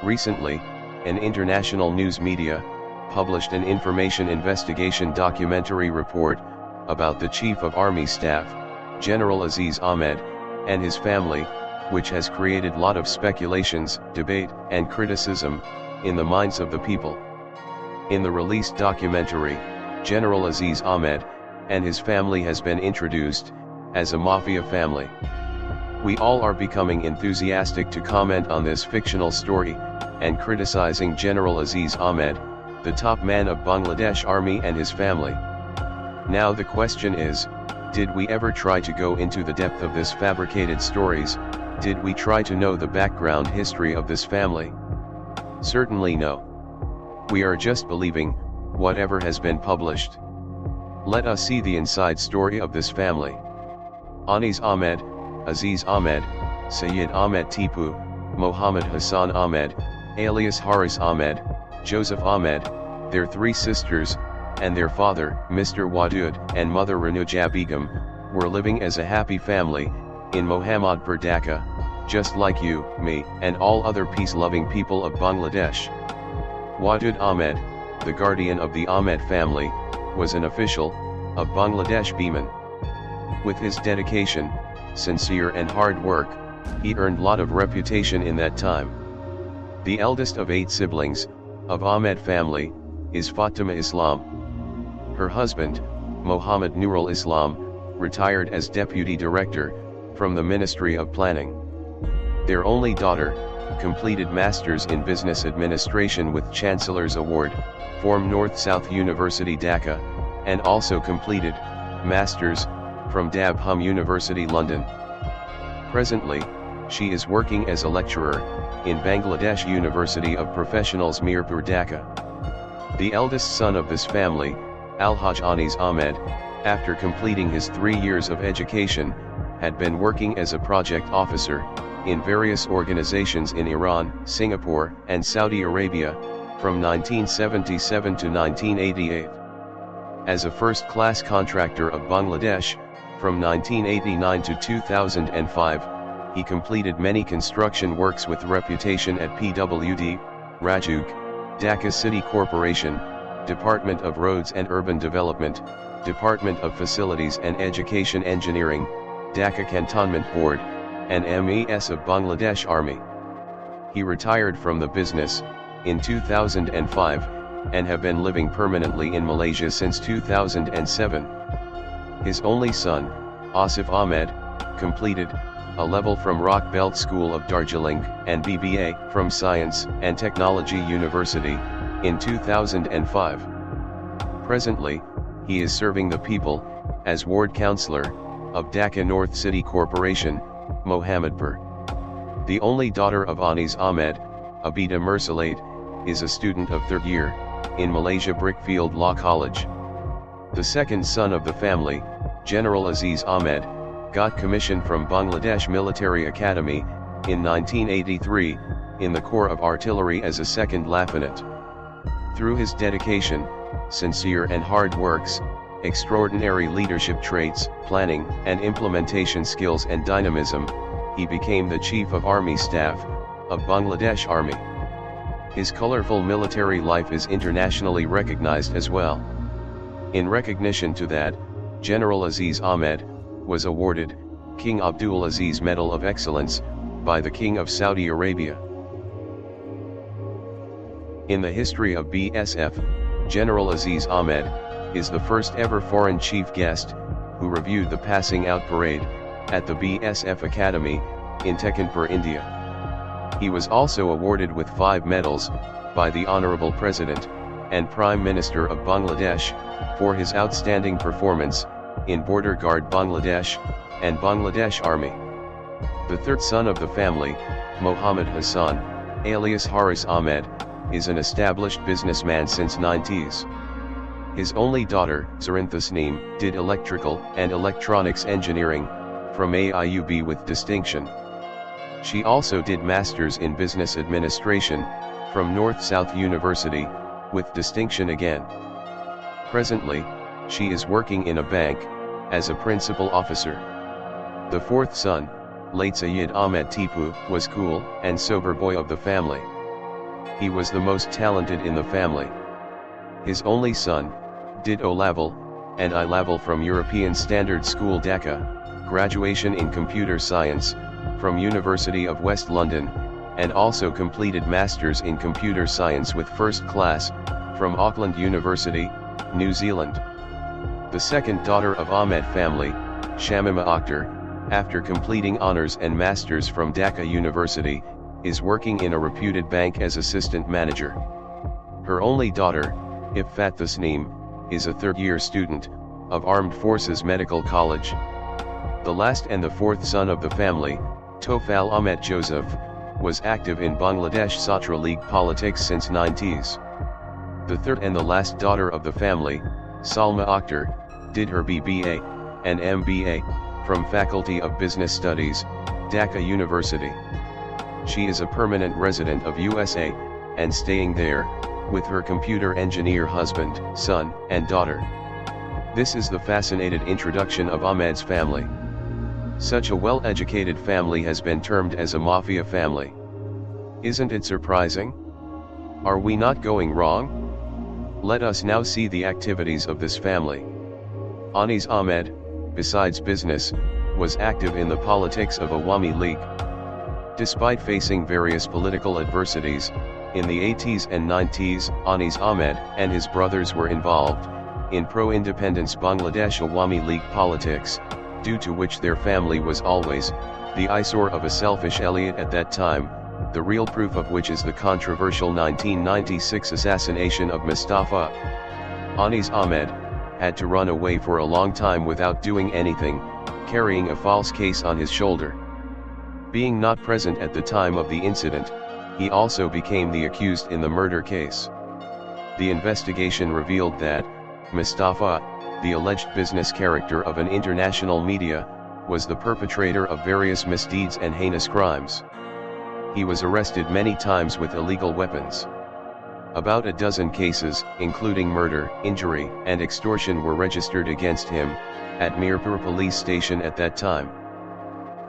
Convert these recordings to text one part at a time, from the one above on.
Recently, an international news media published an information investigation documentary report about the Chief of Army Staff, General Aziz Ahmed, and his family, which has created lot of speculations, debate, and criticism in the minds of the people. In the released documentary, General Aziz Ahmed and his family has been introduced as a mafia family. We all are becoming enthusiastic to comment on this fictional story, and criticizing General Aziz Ahmed, the top man of Bangladesh Army, and his family. Now the question is, did we ever try to go into the depth of this fabricated stories? Did we try to know the background history of this family? Certainly no. We are just believing whatever has been published. Let us see the inside story of this family. Anis Ahmed, Aziz Ahmed, Sayyid Ahmed Tipu, Mohammed Hassan Ahmed, alias Haris Ahmed, Joseph Ahmed, their three sisters, and their father, Mr. Wadud, and mother Ranuja Begum, were living as a happy family in Mohammadpur, Dhaka, just like you, me, and all other peace-loving people of Bangladesh. Wadud Ahmed, the guardian of the Ahmed family, was an official of Bangladesh Biman. With his dedication, sincere and hard work, he earned lot of reputation in that time. The eldest of 8 siblings of Ahmed family is Fatima Islam. Her husband, Mohammed Nurul Islam, retired as deputy director from the Ministry of Planning. Their only daughter completed Masters in Business Administration with Chancellor's Award from North-South University Dhaka, and also completed Masters from Dabham University London. Presently, she is working as a lecturer in Bangladesh University of Professionals Mirpur, Dhaka. The eldest son of this family, Alhaj Anis Ahmed, after completing his 3 years of education, had been working as a project officer in various organizations in Iran, Singapore, and Saudi Arabia from 1977 to 1988. As a first-class contractor of Bangladesh, from 1989 to 2005, he completed many construction works with reputation at PWD, Rajuk, Dhaka City Corporation, Department of Roads and Urban Development, Department of Facilities and Education Engineering, Dhaka Cantonment Board, and MES of Bangladesh Army. He retired from the business in 2005, and have been living permanently in Malaysia since 2007. His only son, Asif Ahmed, completed a level from Rock Belt School of Darjeeling and BBA from Science and Technology University in 2005. Presently, he is serving the people as ward councillor of Dhaka North City Corporation, Mohammadpur. The only daughter of Anis Ahmed, Abida Mursalate, is a student of 3rd year in Malaysia Brickfield Law College. The second son of the family, General Aziz Ahmed, got commission from Bangladesh Military Academy in 1983 in the Corps of Artillery as a second lieutenant. Through his dedication, sincere and hard works, extraordinary leadership traits, planning and implementation skills and dynamism, he became the Chief of Army Staff of Bangladesh Army. His colorful military life is internationally recognized as well. In recognition to that, General Aziz Ahmed was awarded King Abdul Aziz Medal of Excellence by the King of Saudi Arabia. In the history of BSF, General Aziz Ahmed is the first ever foreign chief guest who reviewed the passing out parade at the BSF Academy in Tekkanpur, India. He was also awarded with 5 medals by the Honorable President and Prime Minister of Bangladesh for his outstanding performance in Border Guard Bangladesh and Bangladesh Army. The third son of the family, Mohammed Hassan, alias Haris Ahmed, is an established businessman since 90s. His only daughter, Zarintha Tasneem, did electrical and electronics engineering from AIUB with distinction. She also did Masters in Business Administration from North-South University with distinction again. Presently, she is working in a bank as a principal officer. The fourth son, late Sayyid Ahmed Tipu, was cool and sober boy of the family. He was the most talented in the family. His only son did O-level and I-level from European Standard School Dhaka, graduation in computer science from University of West London, and also completed Masters in Computer Science with first class from Auckland University, New Zealand. The second daughter of Ahmed family, Shamima Akhtar, after completing honours and masters from Dhaka University, is working in a reputed bank as assistant manager. Her only daughter, Ifat Tasneem, is a third-year student of Armed Forces Medical College. The last and the fourth son of the family, Tofal Ahmed Joseph, was active in Bangladesh Chhatra League politics since 90s. The third and the last daughter of the family, Salma Akhtar, did her BBA and MBA from Faculty of Business Studies, Dhaka University. She is a permanent resident of USA, and staying there, with her computer engineer husband, son, and daughter. This is the fascinating introduction of Ahmed's family. Such a well-educated family has been termed as a mafia family. Isn't it surprising? Are we not going wrong? Let us now see the activities of this family. Anis Ahmed, besides business, was active in the politics of Awami League. Despite facing various political adversities, in the 80s and 90s, Anis Ahmed and his brothers were involved in pro-independence Bangladesh Awami League politics, due to which their family was always the eyesore of a selfish Elliot at that time, the real proof of which is the controversial 1996 assassination of Mustafa. Anis Ahmed had to run away for a long time without doing anything, carrying a false case on his shoulder. Being not present at the time of the incident, he also became the accused in the murder case. The investigation revealed that Mustafa, the alleged business character of an international media, was the perpetrator of various misdeeds and heinous crimes. He was arrested many times with illegal weapons. About a dozen cases, including murder, injury, and extortion, were registered against him at Mirpur police station at that time.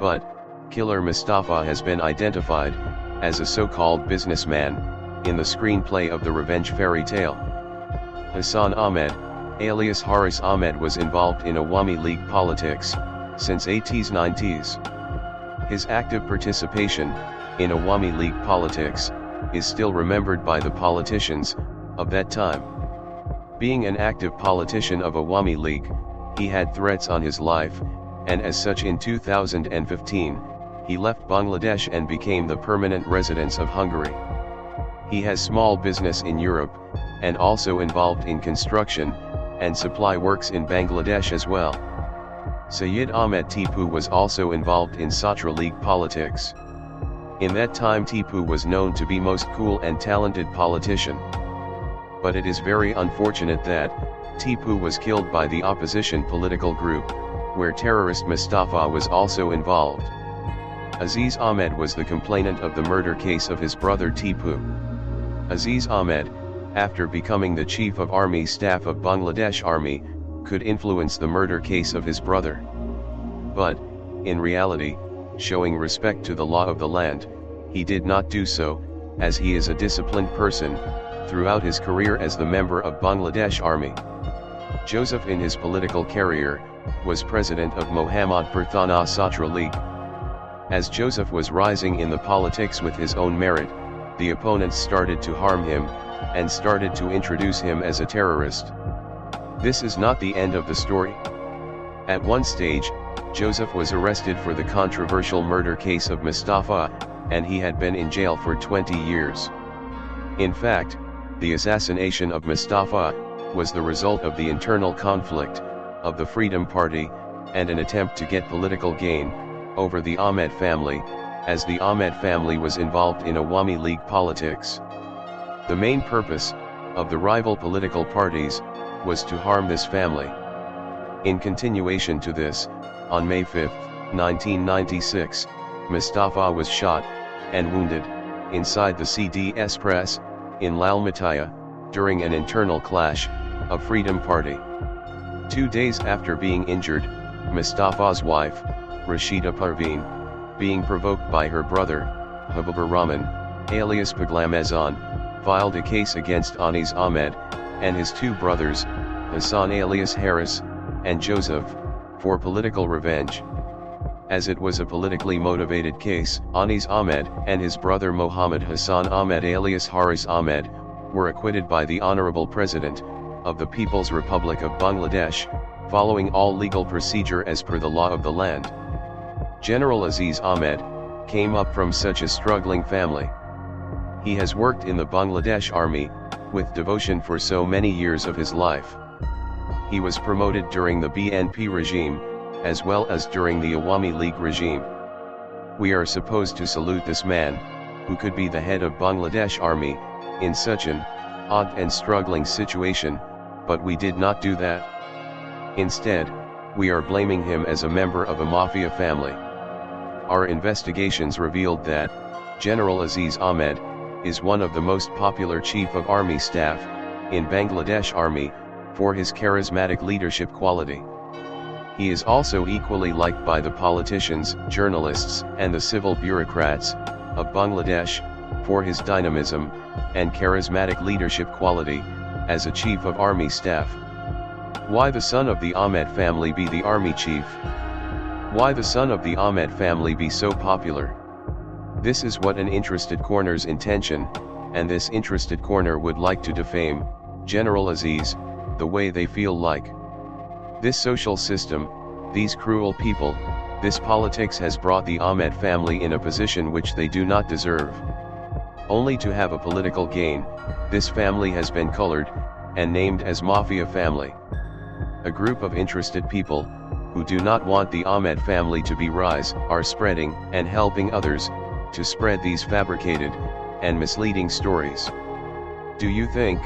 But killer Mustafa has been identified as a so-called businessman in the screenplay of the revenge fairy tale. Hassan Ahmed, alias Haris Ahmed, was involved in Awami League politics since 80s-90s. His active participation in Awami League politics is still remembered by the politicians of that time. Being an active politician of Awami League, he had threats on his life, and as such in 2015, he left Bangladesh and became the permanent resident of Hungary. He has small business in Europe, and also involved in construction and supply works in Bangladesh as well. Sayyid Ahmed Tipu was also involved in Chhatra League politics. In that time Tipu was known to be most cool and talented politician. But it is very unfortunate that Tipu was killed by the opposition political group, where terrorist Mustafa was also involved. Aziz Ahmed was the complainant of the murder case of his brother Tipu. Aziz Ahmed, after becoming the Chief of Army Staff of Bangladesh Army, could influence the murder case of his brother. But, in reality, showing respect to the law of the land, he did not do so, as he is a disciplined person, throughout his career as the member of Bangladesh Army. Joseph in his political career, was president of Mohammadpur Thana Chhatra League. As Joseph was rising in the politics with his own merit, the opponents started to harm him, and started to introduce him as a terrorist. This is not the end of the story. At one stage, Joseph was arrested for the controversial murder case of Mustafa, and he had been in jail for 20 years. In fact, the assassination of Mustafa was the result of the internal conflict of the Freedom Party, and an attempt to get political gain over the Ahmed family, as the Ahmed family was involved in Awami League politics. The main purpose of the rival political parties was to harm this family. In continuation to this, on May 5, 1996, Mustafa was shot and wounded inside the CDS press in Lal Mataya during an internal clash of Freedom Party. 2 days after being injured, Mustafa's wife, Rashida Parveen, being provoked by her brother, Habibur Rahman, alias Paglamazan, filed a case against Anis Ahmed, and his two brothers, Hassan alias Harris, and Joseph, for political revenge. As it was a politically motivated case, Anis Ahmed, and his brother Mohammed Hassan Ahmed alias Haris Ahmed, were acquitted by the Honorable President of the People's Republic of Bangladesh, following all legal procedure as per the law of the land. General Aziz Ahmed came up from such a struggling family. He has worked in the Bangladesh Army with devotion for so many years of his life. He was promoted during the BNP regime, as well as during the Awami League regime. We are supposed to salute this man, who could be the head of Bangladesh Army, in such an odd and struggling situation, but we did not do that. Instead, we are blaming him as a member of a mafia family. Our investigations revealed that General Aziz Ahmed is one of the most popular Chief of Army Staff in Bangladesh Army for his charismatic leadership quality. He is also equally liked by the politicians, journalists, and the civil bureaucrats of Bangladesh for his dynamism and charismatic leadership quality as a Chief of Army Staff. Why the son of the Ahmed family be the army chief? Why the son of the Ahmed family be so popular? This is what an interested corner's intention, and this interested corner would like to defame General Aziz the way they feel like. This social system, these cruel people, this politics has brought the Ahmed family in a position which they do not deserve. Only to have a political gain, this family has been colored and named as Mafia family. A group of interested people, who do not want the Ahmed family to be rise, are spreading and helping others to spread these fabricated and misleading stories. Do you think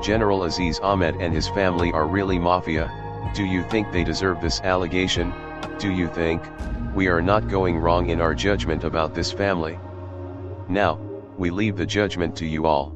General Aziz Ahmed and his family are really mafia? Do you think they deserve this allegation? Do you think we are not going wrong in our judgment about this family? Now, we leave the judgment to you all.